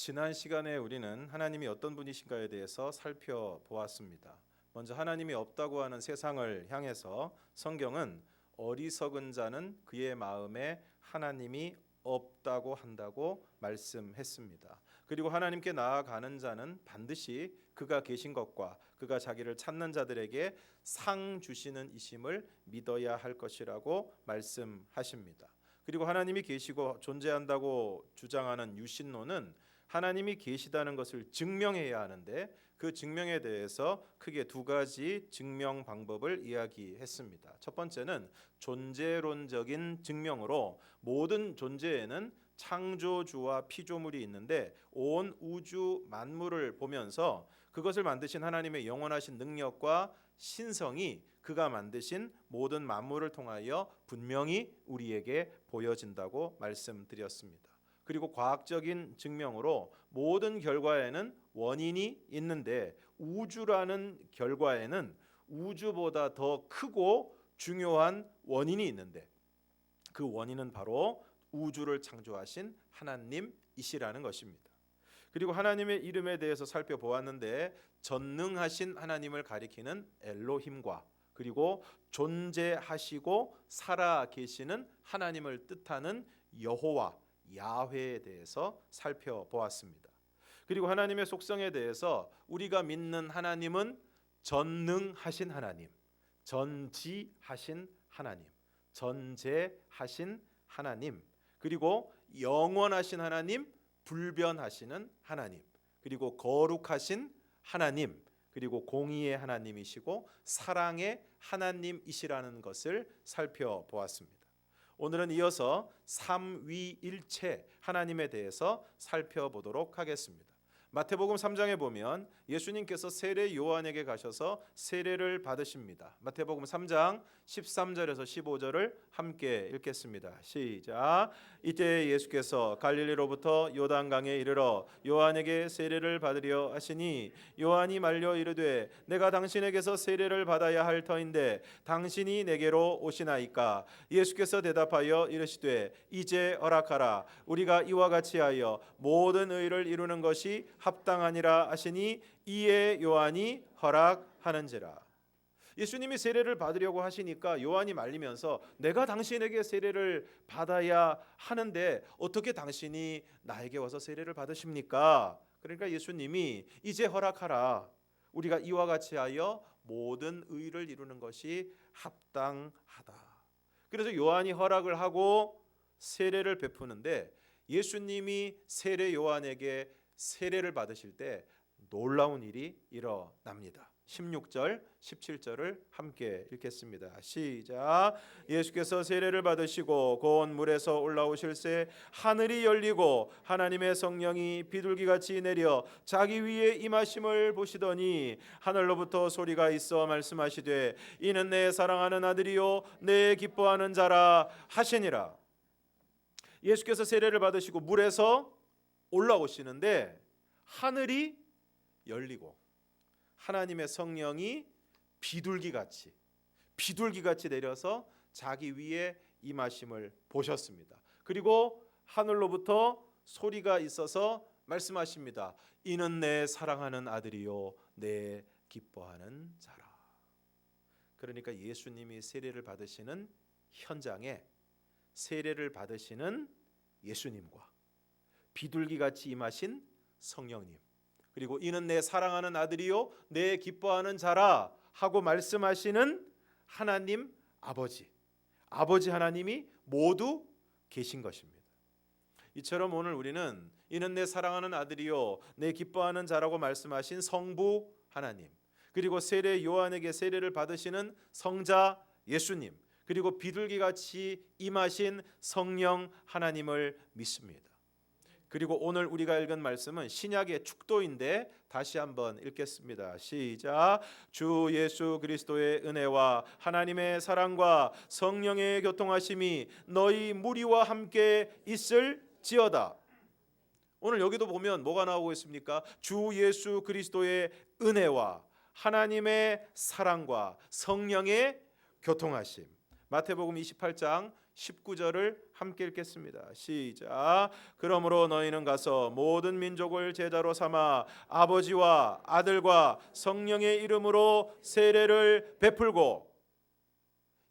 지난 시간에 우리는 하나님이 어떤 분이신가에 대해서 살펴보았습니다. 먼저 하나님이 없다고 하는 세상을 향해서 성경은 어리석은 자는 그의 마음에 하나님이 없다고 한다고 말씀했습니다. 그리고 하나님께 나아가는 자는 반드시 그가 계신 것과 그가 자기를 찾는 자들에게 상 주시는 이심을 믿어야 할 것이라고 말씀하십니다. 그리고 하나님이 계시고 존재한다고 주장하는 유신론은 하나님이 계시다는 것을 증명해야 하는데 그 증명에 대해서 크게 두 가지 증명 방법을 이야기했습니다. 첫 번째는 존재론적인 증명으로 모든 존재에는 창조주와 피조물이 있는데 온 우주 만물을 보면서 그것을 만드신 하나님의 영원하신 능력과 신성이 그가 만드신 모든 만물을 통하여 분명히 우리에게 보여진다고 말씀드렸습니다. 그리고 과학적인 증명으로 모든 결과에는 원인이 있는데 우주라는 결과에는 우주보다 더 크고 중요한 원인이 있는데 그 원인은 바로 우주를 창조하신 하나님이시라는 것입니다. 그리고 하나님의 이름에 대해서 살펴보았는데 전능하신 하나님을 가리키는 엘로힘과 그리고 존재하시고 살아 계시는 하나님을 뜻하는 여호와 야훼에 대해서 살펴보았습니다. 그리고 하나님의 속성에 대해서 우리가 믿는 하나님은 전능하신 하나님, 전지하신 하나님, 전제하신 하나님, 그리고 영원하신 하나님, 불변하시는 하나님, 그리고 거룩하신 하나님, 그리고 공의의 하나님이시고 사랑의 하나님이시라는 것을 살펴보았습니다. 오늘은 이어서 삼위일체 하나님에 대해서 살펴보도록 하겠습니다. 마태복음 3장에 보면 예수님께서 세례 요한에게 가셔서 세례를 받으십니다. 마태복음 3장 13절에서 15절을 함께 읽겠습니다. 시작. 이때 예수께서 갈릴리로부터 요단강에 이르러 요한에게 세례를 받으려 하시니 요한이 말려 이르되 내가 당신에게서 세례를 받아야 할 터인데 당신이 내게로 오시나이까. 예수께서 대답하여 이르시되 이제 허락하라. 우리가 이와 같이 하여 모든 의를 이루는 것이 합당하니라 하시니 이에 요한이 허락하는지라. 예수님이 세례를 받으려고 하시니까 요한이 말리면서 내가 당신에게 세례를 받아야 하는데 어떻게 당신이 나에게 와서 세례를 받으십니까? 그러니까 예수님이 이제 허락하라. 우리가 이와 같이 하여 모든 의를 이루는 것이 합당하다. 그래서 요한이 허락을 하고 세례를 베푸는데 예수님이 세례 요한에게 세례를 받으실 때 놀라운 일이 일어납니다. 16절, 17절을 함께 읽겠습니다. 시작. 예수께서 세례를 받으시고 곧 물에서 올라오실새 하늘이 열리고 하나님의 성령이 비둘기같이 내려 자기 위에 임하심을 보시더니 하늘로부터 소리가 있어 말씀하시되 이는 내 사랑하는 아들이요 내 기뻐하는 자라 하시니라. 예수께서 세례를 받으시고 물에서 올라오시는데 하늘이 열리고 하나님의 성령이 비둘기같이 내려서 자기 위에 임하심을 보셨습니다. 그리고 하늘로부터 소리가 있어서 말씀하십니다. 이는 내 사랑하는 아들이요 내 기뻐하는 자라. 그러니까 예수님이 세례를 받으시는 현장에 세례를 받으시는 예수님과 비둘기같이 임하신 성령님, 그리고 이는 내 사랑하는 아들이요 내 기뻐하는 자라 하고 말씀하시는 하나님 아버지 하나님이 모두 계신 것입니다. 이처럼 오늘 우리는 이는 내 사랑하는 아들이요 내 기뻐하는 자라고 말씀하신 성부 하나님, 그리고 세례 요한에게 세례를 받으시는 성자 예수님, 그리고 비둘기같이 임하신 성령 하나님을 믿습니다. 그리고 오늘 우리가 읽은 말씀은 신약의 축도인데 다시 한번 읽겠습니다. 시작. 주 예수 그리스도의 은혜와 하나님의 사랑과 성령의 교통하심이 너희 무리와 함께 있을지어다. 오늘 여기도 보면 뭐가 나오고 있습니까? 주 예수 그리스도의 은혜와 하나님의 사랑과 성령의 교통하심. 마태복음 28장 19절을 함께 읽겠습니다. 시작. 그러므로 너희는 가서 모든 민족을 제자로 삼아 아버지와 아들과 성령의 이름으로 세례를 베풀고,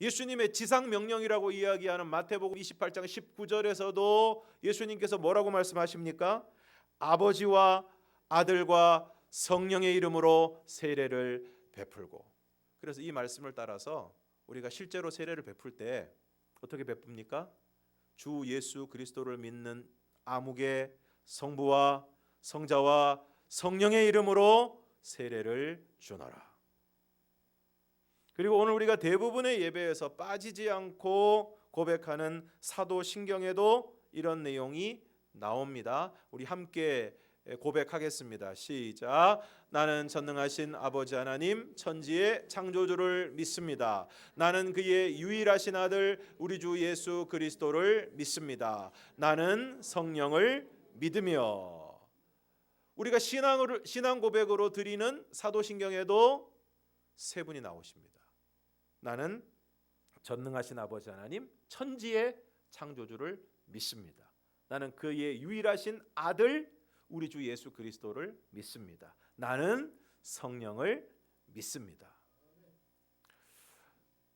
예수님의 지상 명령이라고 이야기하는 마태복음 28장 19절에서도 예수님께서 뭐라고 말씀하십니까? 아버지와 아들과 성령의 이름으로 세례를 베풀고. 그래서 이 말씀을 따라서 우리가 실제로 세례를 베풀 때 어떻게 베풉니까? 주 예수 그리스도를 믿는 아무개 성부와 성자와 성령의 이름으로 세례를 주노라. 그리고 오늘 우리가 대부분의 예배에서 빠지지 않고 고백하는 사도신경에도 이런 내용이 나옵니다. 우리 함께 고백하겠습니다. 시작. 나는 전능하신 아버지 하나님 천지의 창조주를 믿습니다. 나는 그의 유일하신 아들 우리 주 예수 그리스도를 믿습니다. 나는 성령을 믿으며. 우리가 신앙 고백으로 드리는 사도신경에도 세 분이 나오십니다. 나는 전능하신 아버지 하나님 천지의 창조주를 믿습니다. 나는 그의 유일하신 아들 우리 주 예수 그리스도를 믿습니다. 나는 성령을 믿습니다.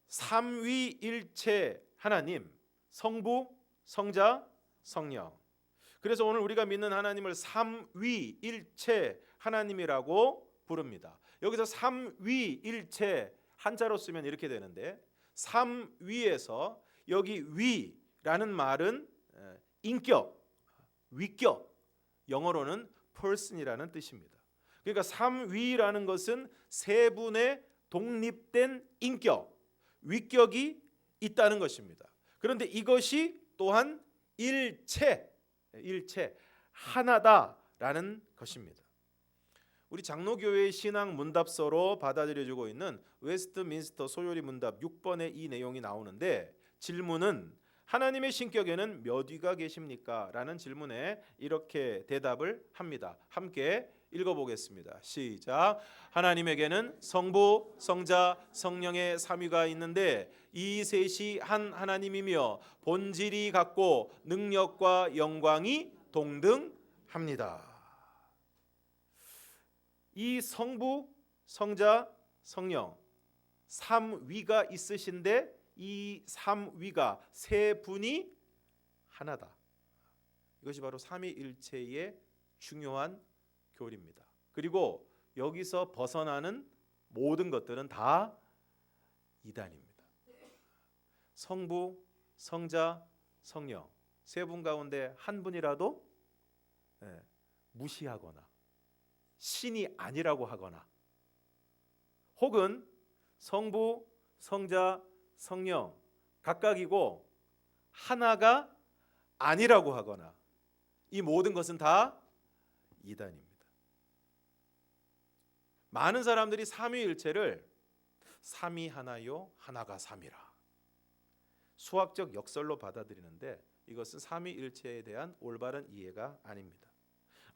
삼위일체 하나님, 성부, 성자, 성령. 그래서 오늘 우리가 믿는 하나님을 삼위일체 하나님이라고 부릅니다. 여기서 삼위일체 한자로 쓰면 이렇게 되는데, 삼위에서 여기 위라는 말은 인격, 위격, 영어로는 person이라는 뜻입니다. 그러니까 삼위라는 것은 세 분의 독립된 인격, 위격이 있다는 것입니다. 그런데 이것이 또한 일체, 하나다라는 것입니다. 우리 장로교회의 신앙 문답서로 받아들여지고 있는 웨스트민스터 소요리 문답 6번에 이 내용이 나오는데, 질문은 하나님의 신격에는 몇 위가 계십니까? 라는 질문에 이렇게 대답을 합니다. 함께 읽어보겠습니다. 시작. 하나님에게는 성부, 성자, 성령의 삼위가 있는데 이 셋이 한 하나님이며 본질이 같고 능력과 영광이 동등합니다. 이 성부, 성자, 성령 삼위가 있으신데 이 삼위가 세 분이 하나다. 이것이 바로 삼위일체의 중요한 교리입니다. 그리고 여기서 벗어나는 모든 것들은 다 이단입니다. 성부, 성자, 성령 세 분 가운데 한 분이라도 무시하거나 신이 아니라고 하거나, 혹은 성부, 성자, 성령 각각이고 하나가 아니라고 하거나, 이 모든 것은 다 이단입니다. 많은 사람들이 삼위일체를 삼위 하나요 하나가 삼이라 수학적 역설로 받아들이는데, 이것은 삼위일체에 대한 올바른 이해가 아닙니다.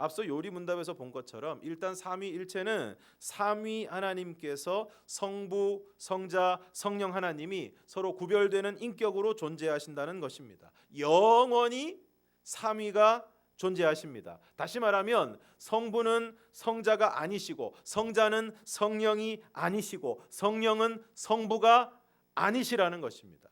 앞서 요리문답에서 본 것처럼 일단 삼위일체는 삼위 하나님께서 성부, 성자, 성령 하나님이 서로 구별되는 인격으로 존재하신다는 것입니다. 영원히 삼위가 존재하십니다. 다시 말하면 성부는 성자가 아니시고, 성자는 성령이 아니시고, 성령은 성부가 아니시라는 것입니다.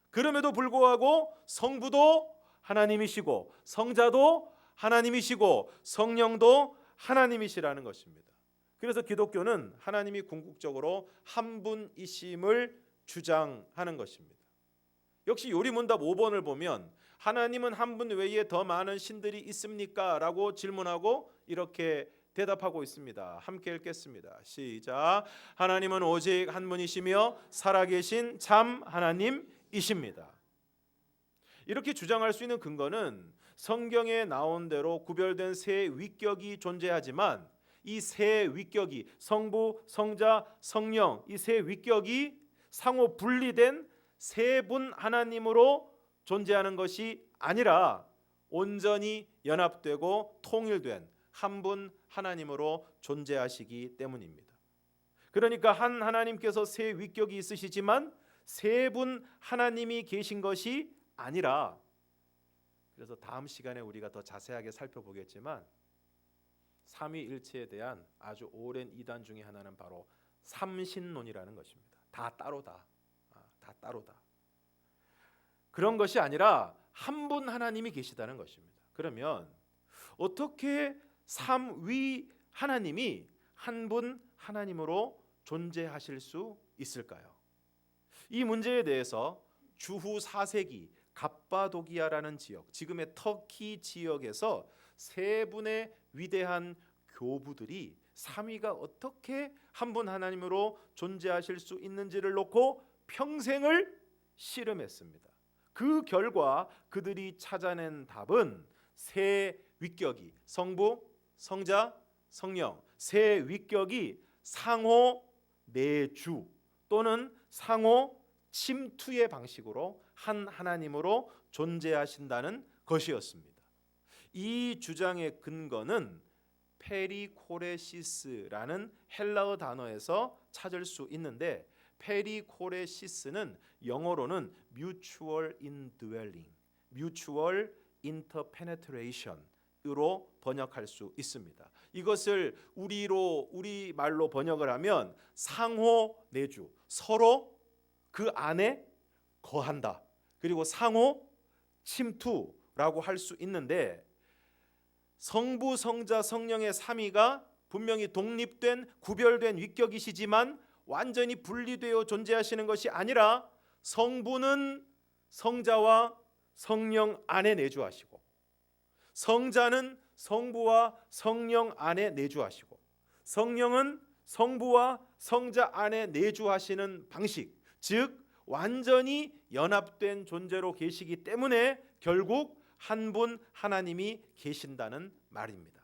그럼에도 불구하고 성부도 하나님이시고, 성자도 하나님이시고, 성령도 하나님이시라는 것입니다. 그래서 기독교는 하나님이 궁극적으로 한 분이심을 주장하는 것입니다. 역시 요리문답 5번을 보면 하나님은 한 분 외에 더 많은 신들이 있습니까? 라고 질문하고 이렇게 대답하고 있습니다. 함께 읽겠습니다. 시작. 하나님은 오직 한 분이시며 살아계신 참 하나님이십니다. 이렇게 주장할 수 있는 근거는 성경에 나온 대로 구별된 세 위격이 존재하지만, 이 세 위격이 성부, 성자, 성령 이 세 위격이 상호 분리된 세 분 하나님으로 존재하는 것이 아니라 온전히 연합되고 통일된 한 분 하나님으로 존재하시기 때문입니다. 그러니까 한 하나님께서 세 위격이 있으시지만 세 분 하나님이 계신 것이 아니라, 그래서 다음 시간에 우리가 더 자세하게 살펴보겠지만 삼위일체에 대한 아주 오랜 이단 중에 하나는 바로 삼신론이라는 것입니다. 다 따로다. 다 따로다. 그런 것이 아니라 한 분 하나님이 계시다는 것입니다. 그러면 어떻게 삼위 하나님이 한 분 하나님으로 존재하실 수 있을까요? 이 문제에 대해서 주후 4세기 갑바도기아라는 지역, 지금의 터키 지역에서 세 분의 위대한 교부들이 삼위가 어떻게 한 분 하나님으로 존재하실 수 있는지를 놓고 평생을 씨름했습니다. 그 결과 그들이 찾아낸 답은 세 위격이, 성부, 성자, 성령, 세 위격이 상호 내주 또는 상호 침투의 방식으로 한 하나님으로 존재하신다는 것이었습니다. 이 주장의 근거는 페리코레시스라는 헬라어 단어에서 찾을 수 있는데, 페리코레시스는 영어로는 mutual indwelling, mutual interpenetration으로 번역할 수 있습니다. 이것을 우리 말로 번역을 하면 상호 내주, 서로 그 안에 거한다. 그리고 상호 침투라고 할 수 있는데, 성부, 성자, 성령의 삼위가 분명히 독립된 구별된 위격이시지만 완전히 분리되어 존재하시는 것이 아니라 성부는 성자와 성령 안에 내주하시고, 성자는 성부와 성령 안에 내주하시고, 성령은 성부와 성자 안에 내주하시는 방식, 즉 완전히 연합된 존재로 계시기 때문에 결국 한 분 하나님이 계신다는 말입니다.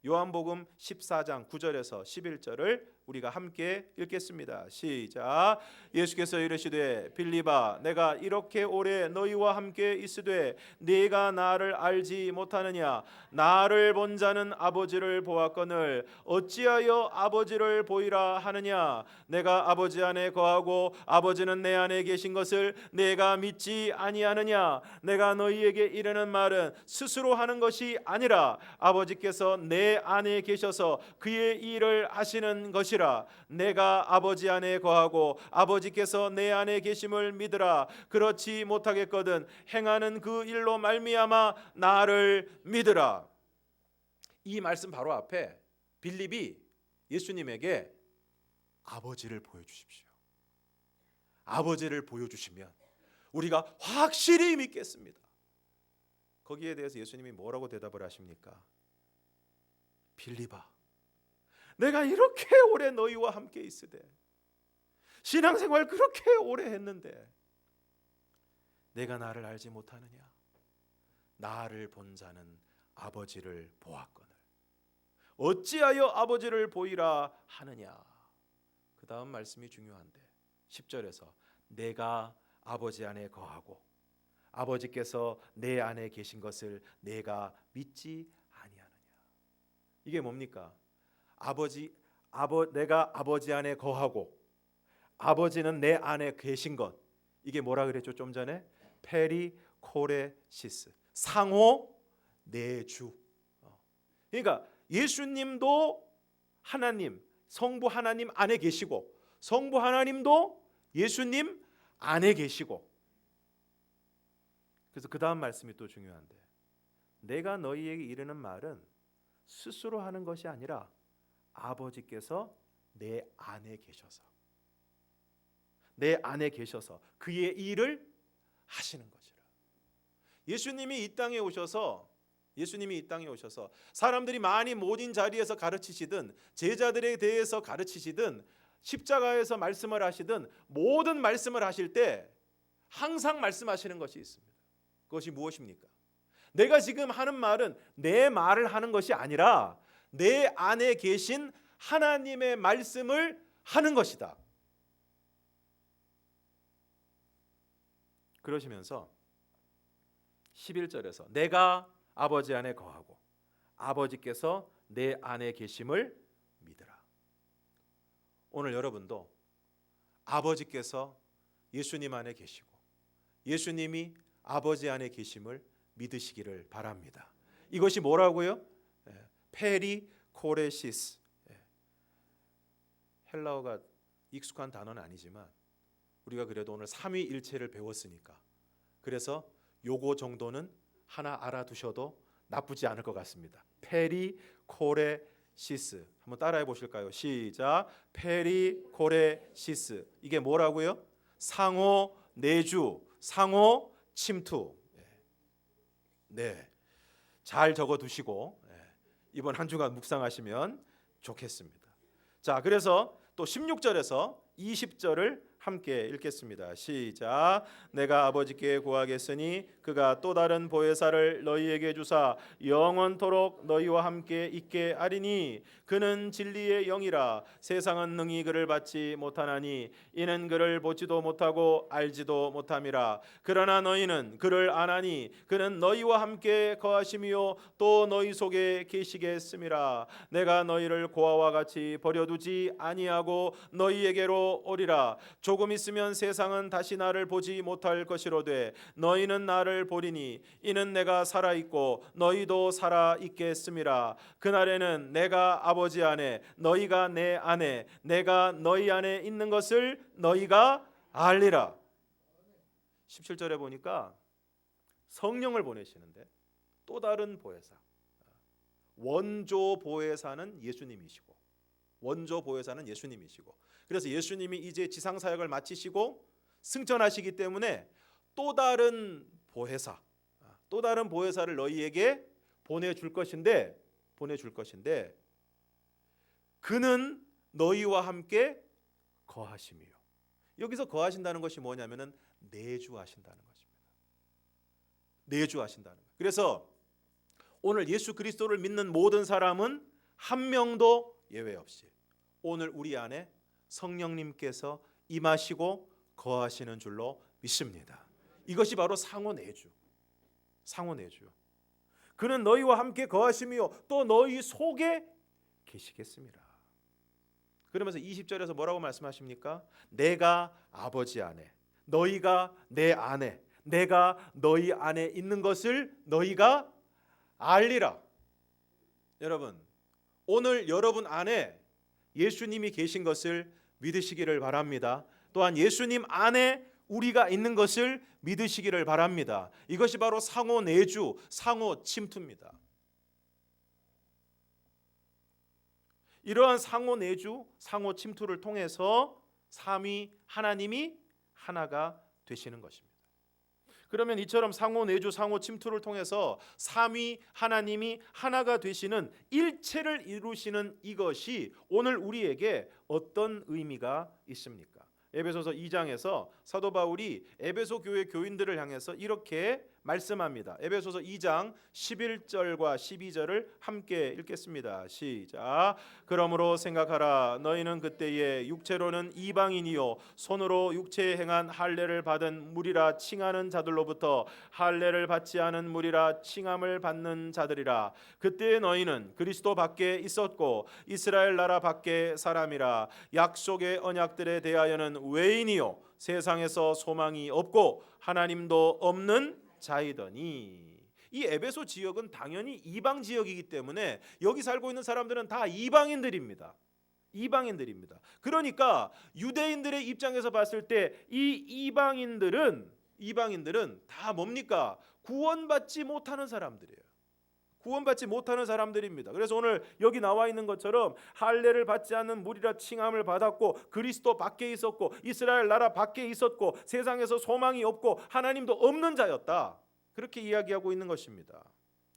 요한복음 14장 9절에서 11절을 우리가 함께 읽겠습니다. 시작. 예수께서 이르시되 빌립아, 내가 이렇게 오래 너희와 함께 있으되 네가 나를 알지 못하느냐? 나를 본 자는 아버지를 보았거늘 어찌하여 아버지를 보이라 하느냐? 내가 아버지 안에 거하고 아버지는 내 안에 계신 것을 내가 믿지 아니하느냐? 내가 너희에게 이르는 말은 스스로 하는 것이 아니라 아버지께서 내 안에 계셔서 그의 일을 하시는 것이라. 내가 아버지 안에 거하고 아버지께서 내 안에 계심을 믿으라. 그렇지 못하겠거든 행하는 그 일로 말미암아 나를 믿으라. 이 말씀 바로 앞에 빌립이 예수님에게 아버지를 보여주십시오. 아버지를 보여주시면 우리가 확실히 믿겠습니다. 거기에 대해서 예수님이 뭐라고 대답을 하십니까? 빌립아, 내가 이렇게 오래 너희와 함께 있으되 신앙생활 그렇게 오래 했는데 내가 나를 알지 못하느냐? 나를 본 자는 아버지를 보았거늘 어찌하여 아버지를 보이라 하느냐? 그 다음 말씀이 중요한데 10절에서 내가 아버지 안에 거하고 아버지께서 내 안에 계신 것을 내가 믿지 아니하느냐? 이게 뭡니까? 내가 아버지 안에 거하고 아버지는 내 안에 계신 것, 이게 뭐라 그랬죠? 좀 전에 페리코레시스, 상호 내주. 그러니까 예수님도 하나님, 성부 하나님 안에 계시고 성부 하나님도 예수님 안에 계시고. 그래서 그 다음 말씀이 또 중요한데, 내가 너희에게 이르는 말은 스스로 하는 것이 아니라 아버지께서 내 안에 계셔서 그의 일을 하시는 것이라. 예수님이 이 땅에 오셔서 사람들이 많이 모인 자리에서 가르치시든 제자들에 대해서 가르치시든 십자가에서 말씀을 하시든 모든 말씀을 하실 때 항상 말씀하시는 것이 있습니다. 그것이 무엇입니까? 내가 지금 하는 말은 내 말을 하는 것이 아니라 내 안에 계신 하나님의 말씀을 하는 것이다. 그러시면서 11절에서 내가 아버지 안에 거하고 아버지께서 내 안에 계심을 믿으라. 오늘 여러분도 아버지께서 예수님 안에 계시고 예수님이 아버지 안에 계심을 믿으시기를 바랍니다. 이것이 뭐라고요? 페리코레시스. 헬라어가 익숙한 단어는 아니지만 우리가 그래도 오늘 삼위일체를 배웠으니까 그래서 요거 정도는 하나 알아두셔도 나쁘지 않을 것 같습니다. 페리코레시스. 한번 따라해 보실까요? 시작. 페리코레시스. 이게 뭐라고요? 상호 내주, 상호 침투. 네, 잘 적어두시고 이번 한 주간 묵상하시면 좋겠습니다. 자, 그래서 또 16절에서 20절을 함께 읽겠습니다. 시작. 내가 아버지께 구하겠으니 그가 또 다른 보혜사를 너희에게 주사 영원토록 너희와 함께 있게 하리니 그는 진리의 영이라. 세상은 능히 그를 받지 못하나니 이는 그를 보지도 못하고 알지도 못함이라. 그러나 너희는 그를 아나니 그는 너희와 함께 거하심이요 또 너희 속에 계시겠음이라. 내가 너희를 고아와 같이 버려두지 아니하고 너희에게로 오리라. 조금 있으면 세상은 다시 나를 보지 못할 것이로되 너희는 나를 보리니 이는 내가 살아있고 너희도 살아있겠음이라. 그날에는 내가 아버지 안에 너희가 내 안에 내가 너희 안에 있는 것을 너희가 알리라. 17절에 보니까 성령을 보내시는데 또 다른 보혜사, 원조 보혜사는 예수님이시고 원조 보혜사는 예수님이시고 그래서 예수님이 이제 지상 사역을 마치시고 승천하시기 때문에 또 다른 보혜사, 또 다른 보혜사를 너희에게 보내줄 것인데 그는 너희와 함께 거하심이요. 여기서 거하신다는 것이 뭐냐면은 내주하신다는 것입니다. 내주하신다는 것. 그래서 오늘 예수 그리스도를 믿는 모든 사람은 한 명도 예외 없이 오늘 우리 안에 성령님께서 임하시고 거하시는 줄로 믿습니다. 이것이 바로 상호 내주. 상호 내주. 그는 너희와 함께 거하심이요 또 너희 속에 계시겠습니다. 그러면서 20절에서 뭐라고 말씀하십니까? 내가 아버지 안에 너희가 내 안에 내가 너희 안에 있는 것을 너희가 알리라. 여러분, 오늘 여러분 안에 예수님이 계신 것을 믿으시기를 바랍니다. 또한 예수님 안에 우리가 있는 것을 믿으시기를 바랍니다. 이것이 바로 상호 내주, 상호 침투입니다. 이러한 상호 내주, 상호 침투를 통해서 삼위 하나님이 하나가 되시는 것입니다. 그러면 이처럼 상호 내주, 상호 침투를 통해서 삼위 하나님이 하나가 되시는 일체를 이루시는 이것이 오늘 우리에게 어떤 의미가 있습니까? 에베소서 2장에서 사도 바울이 에베소 교회 교인들을 향해서 이렇게 말씀합니다. 에베소서 2장 11절과 12절을 함께 읽겠습니다. 시작. 그러므로 생각하라. 너희는 그때에 육체로는 이방인이요 손으로 육체에 행한 할례를 받은 무리라 칭하는 자들로부터 할례를 받지 않은 무리라 칭함을 받는 자들이라. 그때에 너희는 그리스도 밖에 있었고 이스라엘 나라 밖에 사람이라. 약속의 언약들에 대하여는 외인이요 세상에서 소망이 없고 하나님도 없는 자이더니. 이 에베소 지역은 당연히 이방 지역이기 때문에 여기 살고 있는 사람들은 다 이방인들입니다. 그러니까 유대인들의 입장에서 봤을 때 이 이방인들은 다 뭡니까? 구원받지 못하는 사람들이에요. 구원받지 못하는 사람들입니다. 그래서 오늘 여기 나와 있는 것처럼 할례를 받지 않는 무리라 칭함을 받았고 그리스도 밖에 있었고 이스라엘 나라 밖에 있었고 세상에서 소망이 없고 하나님도 없는 자였다. 그렇게 이야기하고 있는 것입니다.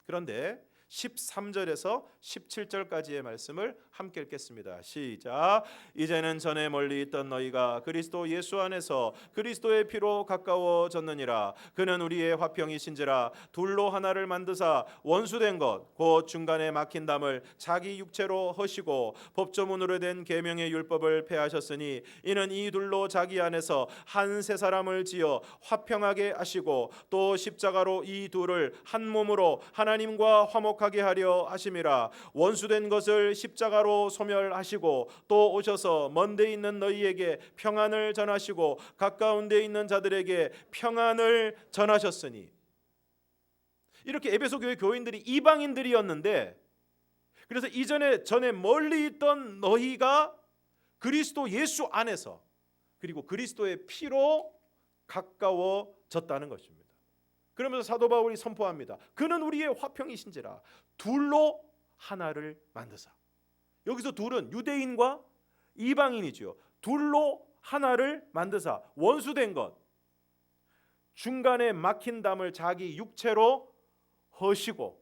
그런데 13절에서 17절까지의 말씀을 함께 읽겠습니다. 시작. 이제는 전에 멀리 있던 너희가 그리스도 예수 안에서 그리스도의 피로 가까워졌느니라. 그는 우리의 화평이신지라. 둘로 하나를 만드사 원수된 것 곧 중간에 막힌 담을 자기 육체로 허시고 법조문으로 된 계명의 율법을 폐하셨으니 이는 이 둘로 자기 안에서 한 세 사람을 지어 화평하게 하시고 또 십자가로 이 둘을 한 몸으로 하나님과 화목 화목하게 하려 하심이라. 원수된 것을 십자가로 소멸하시고 또 오셔서 먼데 있는 너희에게 평안을 전하시고 가까운 데 있는 자들에게 평안을 전하셨으니. 이렇게 에베소 교회 교인들이 이방인들이었는데, 그래서 전에 멀리 있던 너희가 그리스도 예수 안에서 그리고 그리스도의 피로 가까워졌다는 것입니다. 그러면서 사도 바울이 선포합니다. 그는 우리의 화평이신지라 둘로 하나를 만드사. 여기서 둘은 유대인과 이방인이죠. 둘로 하나를 만드사, 원수된 것, 중간에 막힌 담을 자기 육체로 허시고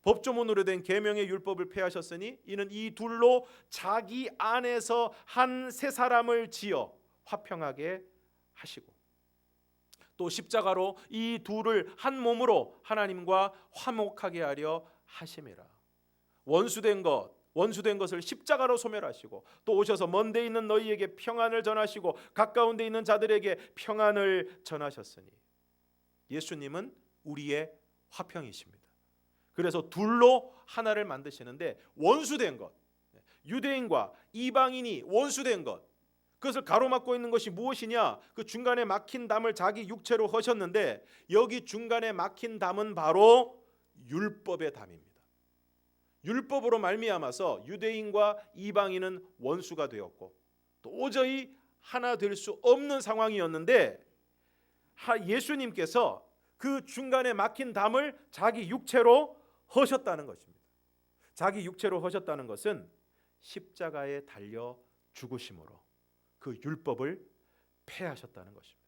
법조문으로 된 계명의 율법을 폐하셨으니 이는 이 둘로 자기 안에서 한 새 사람을 지어 화평하게 하시고 또 십자가로 이 둘을 한 몸으로 하나님과 화목하게 하려 하심이라. 원수된 것을 십자가로 소멸하시고 또 오셔서 먼데 있는 너희에게 평안을 전하시고 가까운 데 있는 자들에게 평안을 전하셨으니. 예수님은 우리의 화평이십니다. 그래서 둘로 하나를 만드시는데, 원수된 것, 유대인과 이방인이 원수된 것, 그것을 가로막고 있는 것이 무엇이냐? 그 중간에 막힌 담을 자기 육체로 허셨는데, 여기 중간에 막힌 담은 바로 율법의 담입니다. 율법으로 말미암아서 유대인과 이방인은 원수가 되었고 도저히 하나 될 수 없는 상황이었는데, 예수님께서 그 중간에 막힌 담을 자기 육체로 허셨다는 것입니다. 자기 육체로 허셨다는 것은 십자가에 달려 죽으심으로 그 율법을 폐하셨다는 것입니다.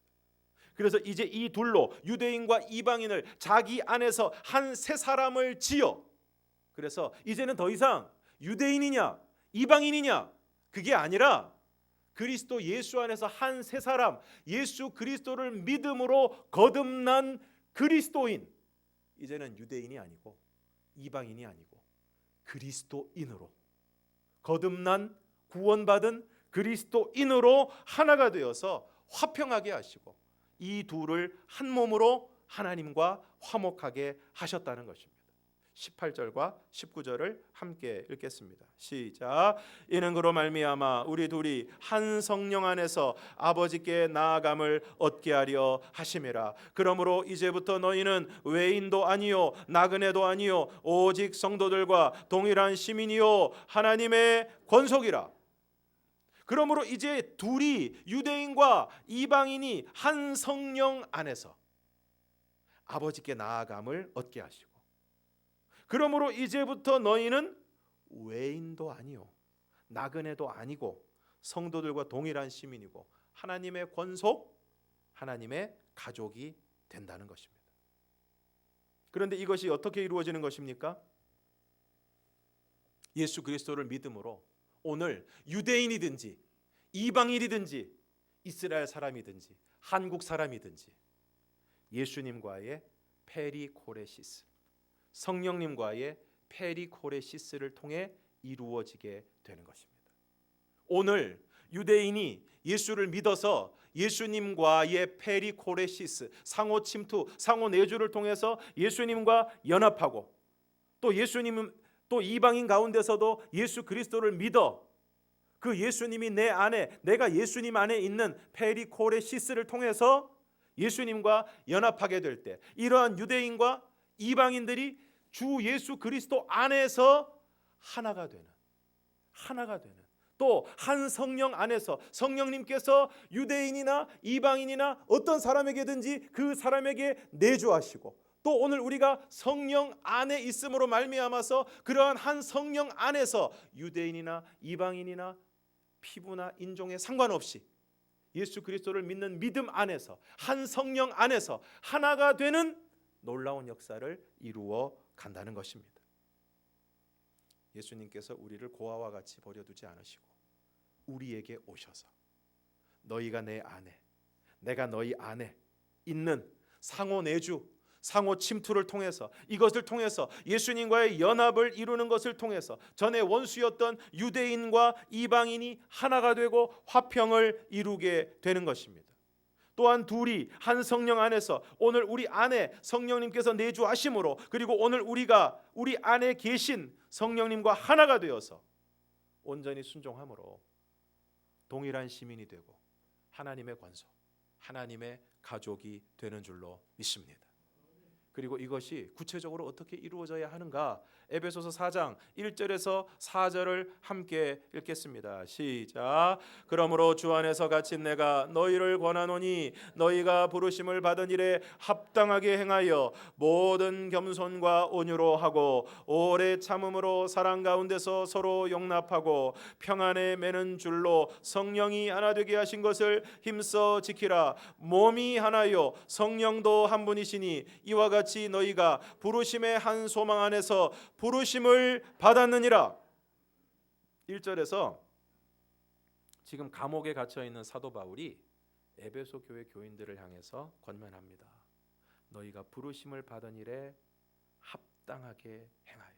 그래서 이제 이 둘로 유대인과 이방인을 자기 안에서 한 새 사람을 지어, 그래서 이제는 더 이상 유대인이냐 이방인이냐 그게 아니라 그리스도 예수 안에서 한 새 사람, 예수 그리스도를 믿음으로 거듭난 그리스도인, 이제는 유대인이 아니고 이방인이 아니고 그리스도인으로, 거듭난 구원받은 그리스도인으로 하나가 되어서 화평하게 하시고 이 둘을 한 몸으로 하나님과 화목하게 하셨다는 것입니다. 18절과 19절을 함께 읽겠습니다. 시작. 이는 그로 말미암아 우리 둘이 한 성령 안에서 아버지께 나아감을 얻게 하려 하심이라. 그러므로 이제부터 너희는 외인도 아니요 나그네도 아니요 오직 성도들과 동일한 시민이요 하나님의 권속이라. 그러므로 이제 둘이, 유대인과 이방인이 한 성령 안에서 아버지께 나아감을 얻게 하시고, 그러므로 이제부터 너희는 외인도 아니요 나그네도 아니고 성도들과 동일한 시민이고 하나님의 권속, 하나님의 가족이 된다는 것입니다. 그런데 이것이 어떻게 이루어지는 것입니까? 예수 그리스도를 믿음으로 오늘 유대인이든지 이방인이든지 이스라엘 사람이든지 한국 사람이든지 예수님과의 페리코레시스, 성령님과의 페리코레시스를 통해 이루어지게 되는 것입니다. 오늘 유대인이 예수를 믿어서 예수님과의 페리코레시스, 상호 침투, 상호 내주를 통해서 예수님과 연합하고, 또 이방인 가운데서도 예수 그리스도를 믿어 그 예수님이 내 안에, 내가 예수님 안에 있는 페리코레시스를 통해서 예수님과 연합하게 될 때, 이러한 유대인과 이방인들이 주 예수 그리스도 안에서 하나가 되는, 또 한 성령 안에서 성령님께서 유대인이나 이방인이나 어떤 사람에게든지 그 사람에게 내주하시고, 또 오늘 우리가 성령 안에 있음으로 말미암아서 그러한 한 성령 안에서 유대인이나 이방인이나 피부나 인종에 상관없이 예수 그리스도를 믿는 믿음 안에서 한 성령 안에서 하나가 되는 놀라운 역사를 이루어 간다는 것입니다. 예수님께서 우리를 고아와 같이 버려두지 않으시고 우리에게 오셔서 너희가 내 안에, 내가 너희 안에 있는 상호 내주, 상호 침투를 통해서, 이것을 통해서 예수님과의 연합을 이루는 것을 통해서 전에 원수였던 유대인과 이방인이 하나가 되고 화평을 이루게 되는 것입니다. 또한 둘이 한 성령 안에서 오늘 우리 안에 성령님께서 내주하심으로 그리고 오늘 우리가 우리 안에 계신 성령님과 하나가 되어서 온전히 순종함으로 동일한 시민이 되고 하나님의 권속, 하나님의 가족이 되는 줄로 믿습니다. 그리고 이것이 구체적으로 어떻게 이루어져야 하는가? 에베소서 4장 1절에서 4절을 함께 읽겠습니다. 시작. 그러므로 주 안에서 갇힌 내가 너희를 권하노니 너희가 부르심을 받은 일에 합당하게 행하여 모든 겸손과 온유로 하고 오래 참음으로 사랑 가운데서 서로 용납하고 평안에 매는 줄로 성령이 하나 되게 하신 것을 힘써 지키라. 몸이 하나요 성령도 한 분이시니 이와 같이 너희가 부르심의 한 소망 안에서 부르심을 받았느니라. 1절에서 지금 감옥에 갇혀 있는 사도 바울이 에베소 교회 교인들을 향해서 권면합니다. 너희가 부르심을 받은 일에 합당하게 행하여.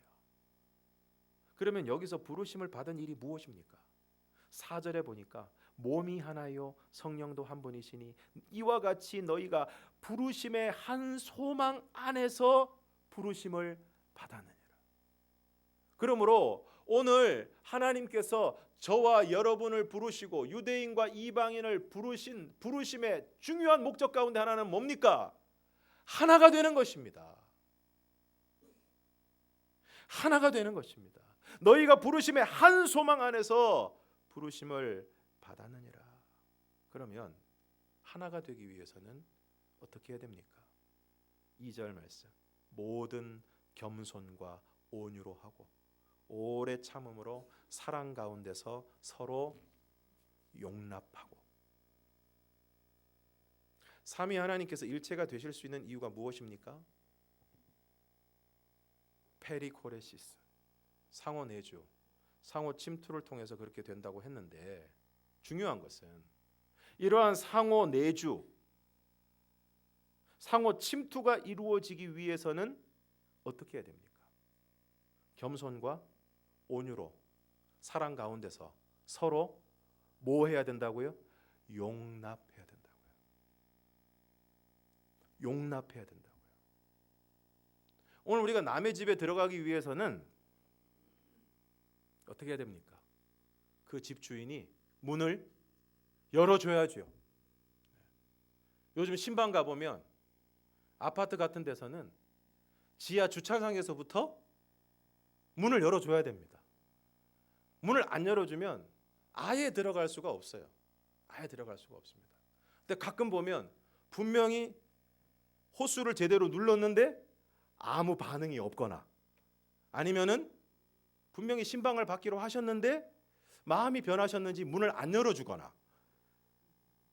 그러면 여기서 부르심을 받은 일이 무엇입니까? 4절에 보니까 몸이 하나요 성령도 한 분이시니 이와 같이 너희가 부르심의 한 소망 안에서 부르심을 받았느니라. 그러므로 오늘 하나님께서 저와 여러분을 부르시고 유대인과 이방인을 부르신 부르심의 중요한 목적 가운데 하나는 뭡니까? 하나가 되는 것입니다. 하나가 되는 것입니다. 너희가 부르심의 한 소망 안에서 부르심을 받았느니라. 그러면 하나가 되기 위해서는 어떻게 해야 됩니까? 2절 말씀. 모든 겸손과 온유로 하고 오래 참음으로 사랑 가운데서 서로 용납하고. 삼위 하나님께서 일체가 되실 수 있는 이유가 무엇입니까? 페리코레시스, 상호 내주, 상호 침투를 통해서 그렇게 된다고 했는데 중요한 것은 이러한 상호 내주, 상호 침투가 이루어지기 위해서는 어떻게 해야 됩니까? 겸손과 온유로 사랑 가운데서 서로 뭐 해야 된다고요? 용납해야 된다고요. 용납해야 된다고요. 오늘 우리가 남의 집에 들어가기 위해서는 어떻게 해야 됩니까? 그 집 주인이 문을 열어줘야죠. 요즘 신방 가보면 아파트 같은 데서는 지하 주차장에서부터 문을 열어줘야 됩니다. 문을 안 열어주면 아예 들어갈 수가 없어요. 아예 들어갈 수가 없습니다. 근데 가끔 보면 분명히 호수를 제대로 눌렀는데 아무 반응이 없거나 아니면은 분명히 신방을 받기로 하셨는데 마음이 변하셨는지 문을 안 열어주거나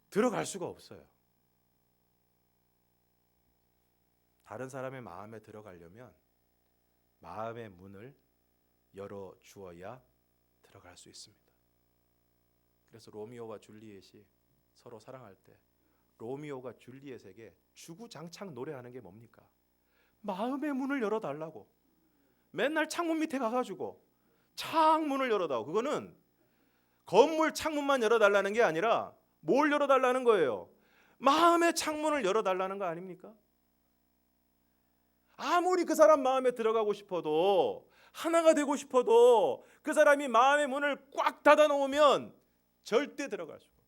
들어갈 수가 없어요. 다른 사람의 마음에 들어가려면 마음의 문을 열어주어야 들어갈 수 있습니다. 그래서 로미오와 줄리엣이 서로 사랑할 때 로미오가 줄리엣에게 주구장창 노래하는 게 뭡니까? 마음의 문을 열어달라고. 맨날 창문 밑에 가가지고 창문을 열어다오. 그거는 건물 창문만 열어달라는 게 아니라 뭘 열어달라는 거예요? 마음의 창문을 열어달라는 거 아닙니까? 아무리 그 사람 마음에 들어가고 싶어도 하나가 되고 싶어도 그 사람이 마음의 문을 꽉 닫아 놓으면 절대 들어갈 수가 없어요.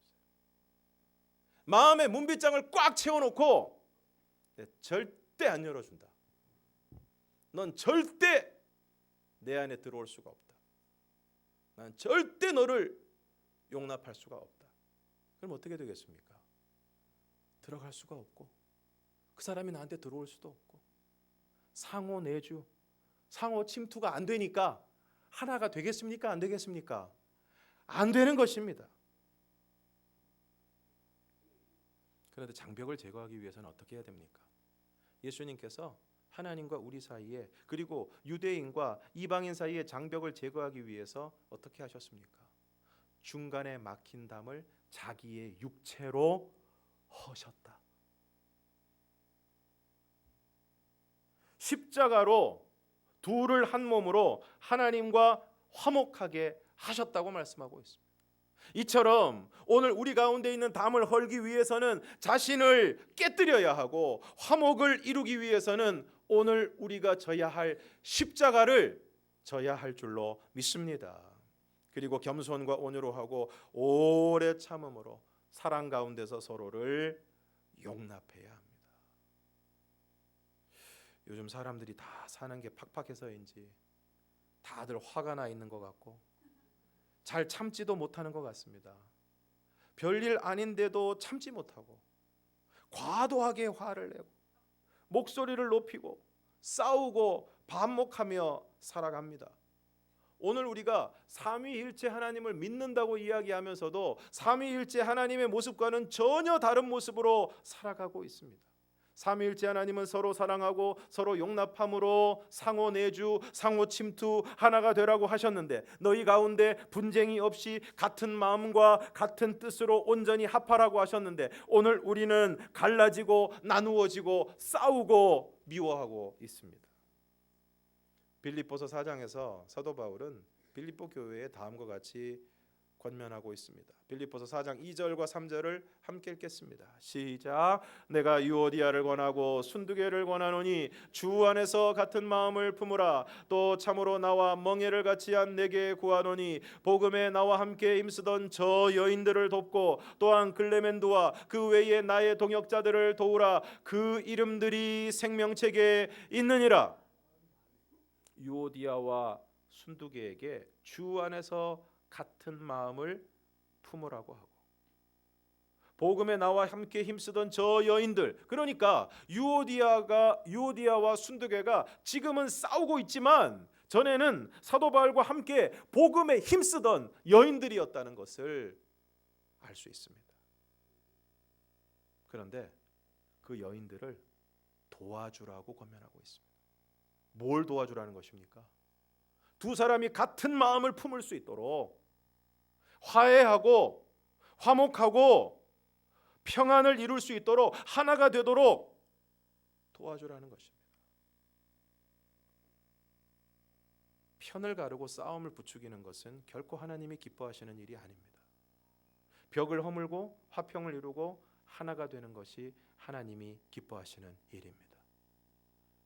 마음의 문빗장을 꽉 채워놓고 절대 안 열어준다. 넌 절대 내 안에 들어올 수가 없다. 난 절대 너를 용납할 수가 없다. 그럼 어떻게 되겠습니까? 들어갈 수가 없고 그 사람이 나한테 들어올 수도 없고 상호 내주, 상호 침투가 안 되니까 하나가 되겠습니까? 안 되겠습니까? 안 되는 것입니다. 그런데 장벽을 제거하기 위해서는 어떻게 해야 됩니까? 예수님께서 하나님과 우리 사이에 그리고 유대인과 이방인 사이에 장벽을 제거하기 위해서 어떻게 하셨습니까? 중간에 막힌 담을 자기의 육체로 허셨다. 십자가로 둘을 한 몸으로 하나님과 화목하게 하셨다고 말씀하고 있습니다. 이처럼 오늘 우리 가운데 있는 담을 헐기 위해서는 자신을 깨뜨려야 하고, 화목을 이루기 위해서는 오늘 우리가 져야 할 십자가를 져야 할 줄로 믿습니다. 그리고 겸손과 온유로 하고 오래 참음으로 사랑 가운데서 서로를 용납해야 합니다. 요즘 사람들이 다 사는 게 팍팍해서인지 다들 화가 나 있는 것 같고 잘 참지도 못하는 것 같습니다. 별일 아닌데도 참지 못하고 과도하게 화를 내고 목소리를 높이고 싸우고 반목하며 살아갑니다. 오늘 우리가 삼위일체 하나님을 믿는다고 이야기하면서도 삼위일체 하나님의 모습과는 전혀 다른 모습으로 살아가고 있습니다. 삼위일체 하나님은 서로 사랑하고 서로 용납함으로 상호 내주, 상호 침투, 하나가 되라고 하셨는데, 너희 가운데 분쟁이 없이 같은 마음과 같은 뜻으로 온전히 합하라고 하셨는데, 오늘 우리는 갈라지고 나누어지고 싸우고 미워하고 있습니다. 빌립보서 4장에서 사도 바울은 빌립보 교회에 다음과 같이 권면하고 있습니다. 빌립보서 4장 2절과 3절을 함께 읽겠습니다. 시작. 내가 유오디아를 권하고 순두개를 권하노니 주 안에서 같은 마음을 품으라. 또 참으로 나와 멍에를 같이 한 내게 구하노니 복음에 나와 함께 힘쓰던 저 여인들을 돕고 또한 글레멘드와 그 외에 나의 동역자들을 도우라. 그 이름들이 생명책에 있느니라. 유오디아와 순두개에게 주 안에서 같은 마음을 품으라고 하고, 복음에 나와 함께 힘쓰던 저 여인들, 그러니까 유오디아와 순두개가 지금은 싸우고 있지만 전에는 사도 바울과 함께 복음에 힘쓰던 여인들이었다는 것을 알 수 있습니다. 그런데 그 여인들을 도와주라고 권면하고 있습니다. 뭘 도와주라는 것입니까? 두 사람이 같은 마음을 품을 수 있도록 화해하고 화목하고 평안을 이룰 수 있도록 하나가 되도록 도와주라는 것입니다. 편을 가르고 싸움을 부추기는 것은 결코 하나님이 기뻐하시는 일이 아닙니다. 벽을 허물고 화평을 이루고 하나가 되는 것이 하나님이 기뻐하시는 일입니다.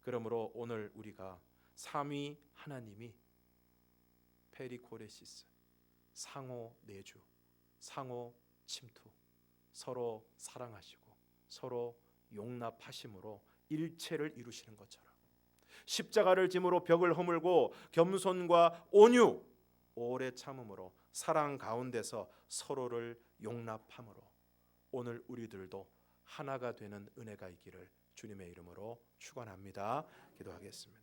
그러므로 오늘 우리가 삼위 하나님이 페리코레시스, 상호 내주, 상호 침투, 서로 사랑하시고 서로 용납하심으로 일체를 이루시는 것처럼 십자가를 짐으로 벽을 허물고 겸손과 온유, 오래 참음으로 사랑 가운데서 서로를 용납함으로 오늘 우리들도 하나가 되는 은혜가 있기를 주님의 이름으로 축원합니다. 기도하겠습니다.